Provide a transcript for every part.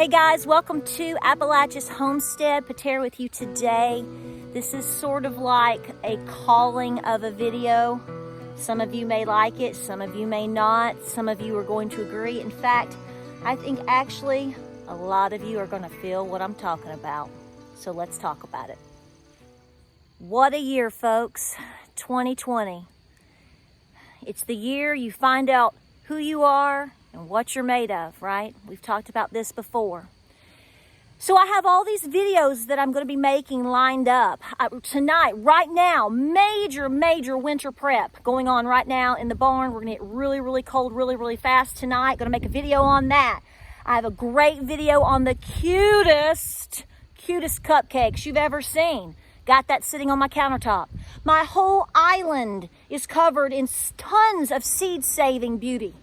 Hey guys, welcome to Appalachia's Homestead. Patara with you today. This is sort of like a calling of a video. Some of you may like it, some of you may not. Some of you are going to agree. In fact, I think actually a lot of you are going to feel what I'm talking about. So let's talk about it. What a year, folks. 2020. It's the year you find out who you are and what you're made of, right? We've talked about this before. So I have all these videos that I'm going to be making lined up. Tonight, right now, major winter prep going on right now in the barn. We're going to get really cold really fast tonight. Going to make a video on that. I have a great video on the cutest cupcakes you've ever seen. Got that sitting on my countertop. My whole island is covered in tons of seed-saving beauty.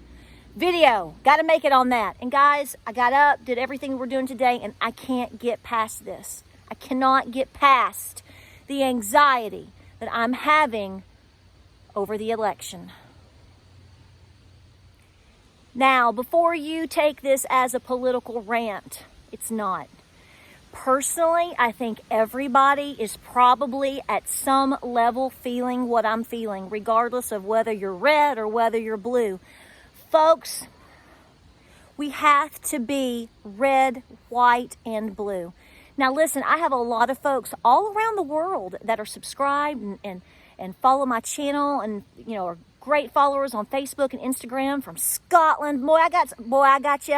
Video, got to make it on that. And guys, I got up, did everything we're doing today, and I can't get past this. I cannot get past the anxiety that I'm having over the election. Now, before you take this as a political rant, it's not. Personally, I think everybody is probably at some level feeling what I'm feeling, regardless of whether you're red or whether you're blue. Folks, we have to be red, white, and blue. Now listen, I have a lot of folks all around the world that are subscribed and follow my channel and, you know, are great followers on Facebook and Instagram from Scotland. Boy, I got you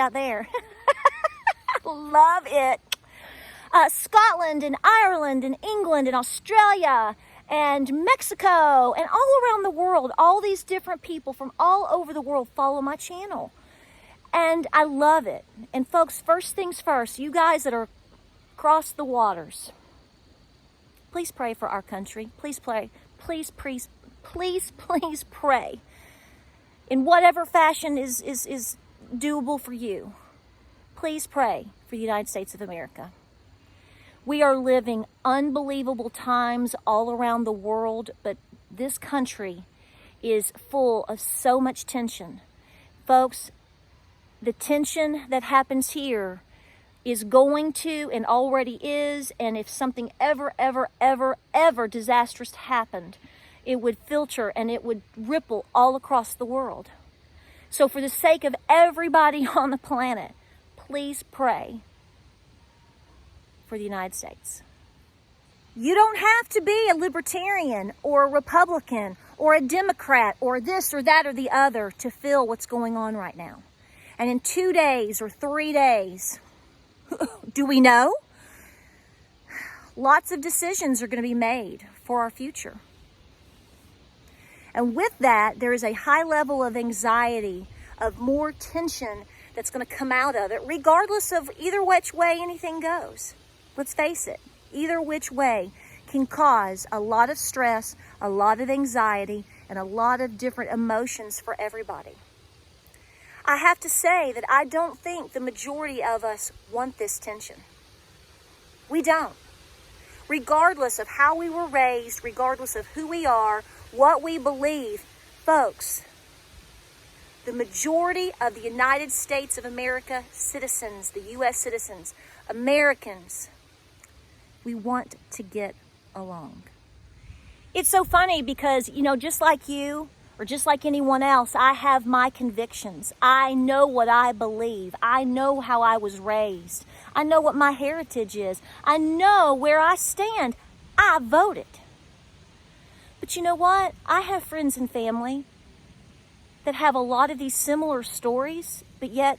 out there. Love it. Scotland and Ireland and England and Australia and Mexico and all around the world. All these different people from all over the world follow my channel. And I love it. And folks, first things first, you guys that are across the waters, please pray for our country. Please pray. Please pray. In whatever fashion is doable for you. Please pray for the United States of America. We are living unbelievable times all around the world, but this country is full of so much tension. Folks, the tension that happens here is going to and already is, and if something ever disastrous happened, it would filter and it would ripple all across the world. So for the sake of everybody on the planet, please pray for the United States. You don't have to be a libertarian or a Republican or a Democrat or this or that or the other to feel what's going on right now. And in 2 days or 3 days, do we know? Lots of decisions are going to be made for our future. And with that, there is a high level of anxiety, of more tension that's going to come out of it, regardless of either which way anything goes. Let's face it, either which way can cause a lot of stress, a lot of anxiety, and a lot of different emotions for everybody. I have to say that I don't think the majority of us want this tension. We don't. Regardless of how we were raised, regardless of who we are, what we believe, folks, the majority of the United States of America citizens, the U.S. citizens, Americans, we want to get along. It's so funny because, you know, just like you or just like anyone else, I have my convictions. I know what I believe. I know how I was raised. I know what my heritage is. I know where I stand. I voted. But you know what? I have friends and family that have a lot of these similar stories, but yet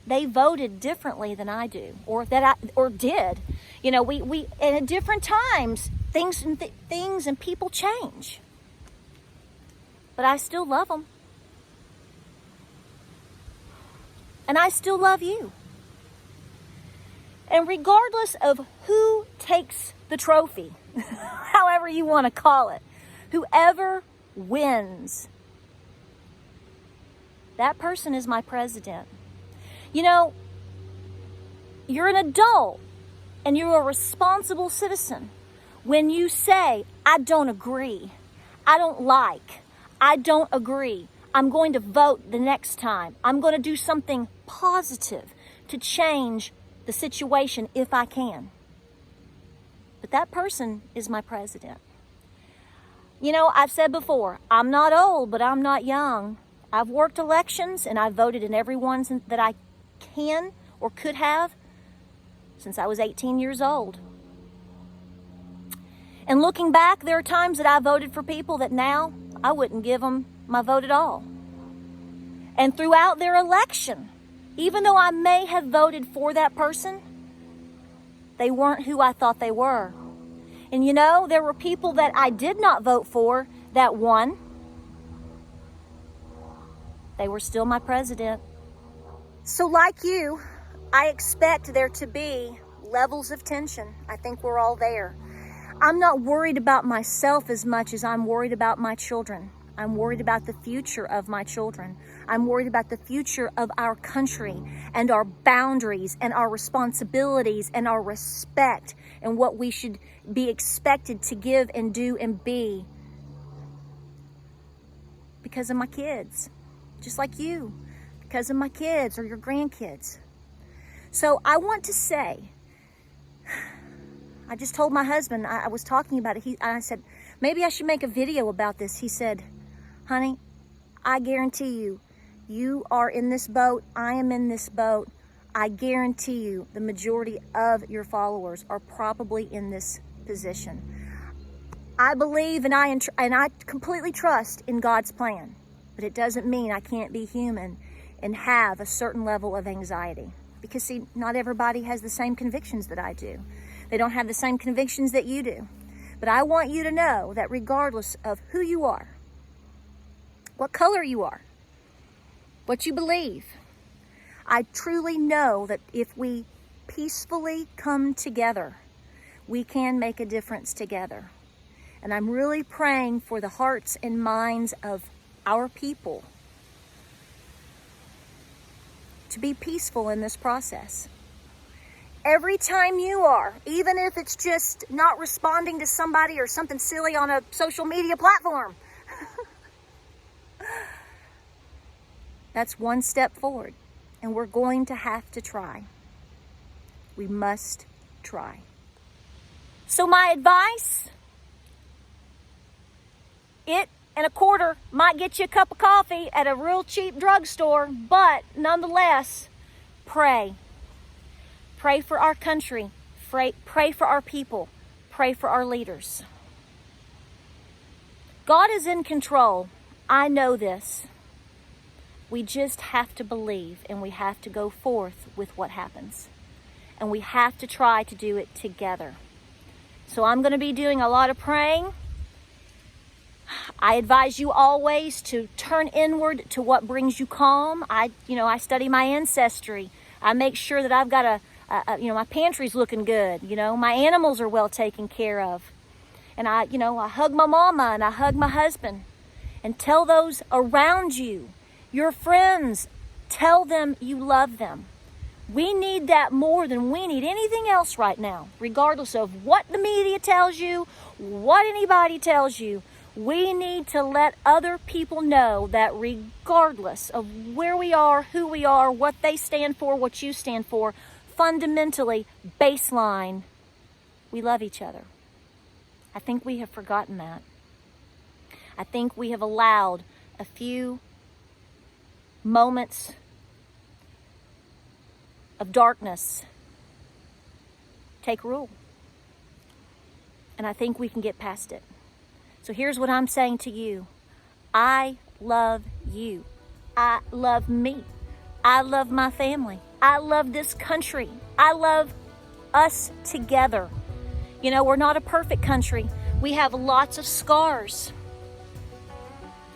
they voted differently than I do, or did. You know, we at different times things and people change. But I still love them. And I still love you. And regardless of who takes the trophy, however you want to call it, whoever wins, that person is my president. You know, you're an adult and you're a responsible citizen when you say, I don't agree, I don't like, I don't agree, I'm going to vote the next time, I'm going to do something positive to change the situation if I can. But that person is my president. You know, I've said before, I'm not old, but I'm not young. I've worked elections and I've voted in every one that I can or could have since I was 18 years old. And looking back, there are times that I voted for people that now I wouldn't give them my vote at all. And throughout their election, even though I may have voted for that person, they weren't who I thought they were. And you know, there were people that I did not vote for that won. They were still my president. So like you, I expect there to be levels of tension. I think we're all there. I'm not worried about myself as much as I'm worried about my children. I'm worried about the future of my children. I'm worried about the future of our country and our boundaries and our responsibilities and our respect and what we should be expected to give and do and be because of my kids, just like you, because of my kids or your grandkids. So I want to say, I just told my husband, I was talking about it. I said, maybe I should make a video about this. He said, honey, I guarantee you, you are in this boat. I am in this boat. I guarantee you the majority of your followers are probably in this position. I believe and I completely trust in God's plan, but it doesn't mean I can't be human and have a certain level of anxiety. Because see, not everybody has the same convictions that I do. They don't have the same convictions that you do. But I want you to know that regardless of who you are, what color you are, what you believe, I truly know that if we peacefully come together, we can make a difference together. And I'm really praying for the hearts and minds of our people to be peaceful in this process. Every time you are, even if it's just not responding to somebody or something silly on a social media platform, that's one step forward. And we're going to have to try. We must try. So my advice, $1 and a quarter might get you a cup of coffee at a real cheap drugstore, but nonetheless, pray. Pray for our country. Pray for our people. Pray for our leaders. God is in control. I know this. We just have to believe and we have to go forth with what happens. And we have to try to do it together. So I'm going to be doing a lot of praying. I advise you always to turn inward to what brings you calm. I study my ancestry. I make sure that I've got my pantry's looking good. My animals are well taken care of. And I hug my mama and I hug my husband. And tell those around you, your friends, tell them you love them. We need that more than we need anything else right now, regardless of what the media tells you, what anybody tells you. We need to let other people know that regardless of where we are, who we are, what they stand for, what you stand for, fundamentally, baseline, we love each other. I think we have forgotten that. I think we have allowed a few moments of darkness take rule. And I think we can get past it. So here's what I'm saying to you. I love you. I love me. I love my family. I love this country. I love us together. We're not a perfect country. We have lots of scars.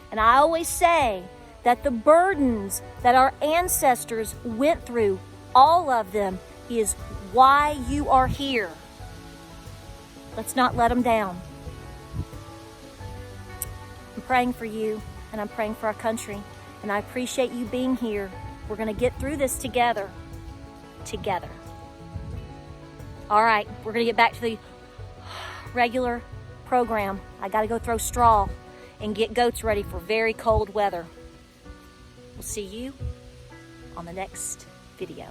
And I always say that the burdens that our ancestors went through, all of them, is why you are here. Let's not let them down. I'm praying for you, and I'm praying for our country, and I appreciate you being here. We're going to get through this together. All right, we're going to get back to the regular program. I got to go throw straw and get goats ready for very cold weather. We'll see you on the next video.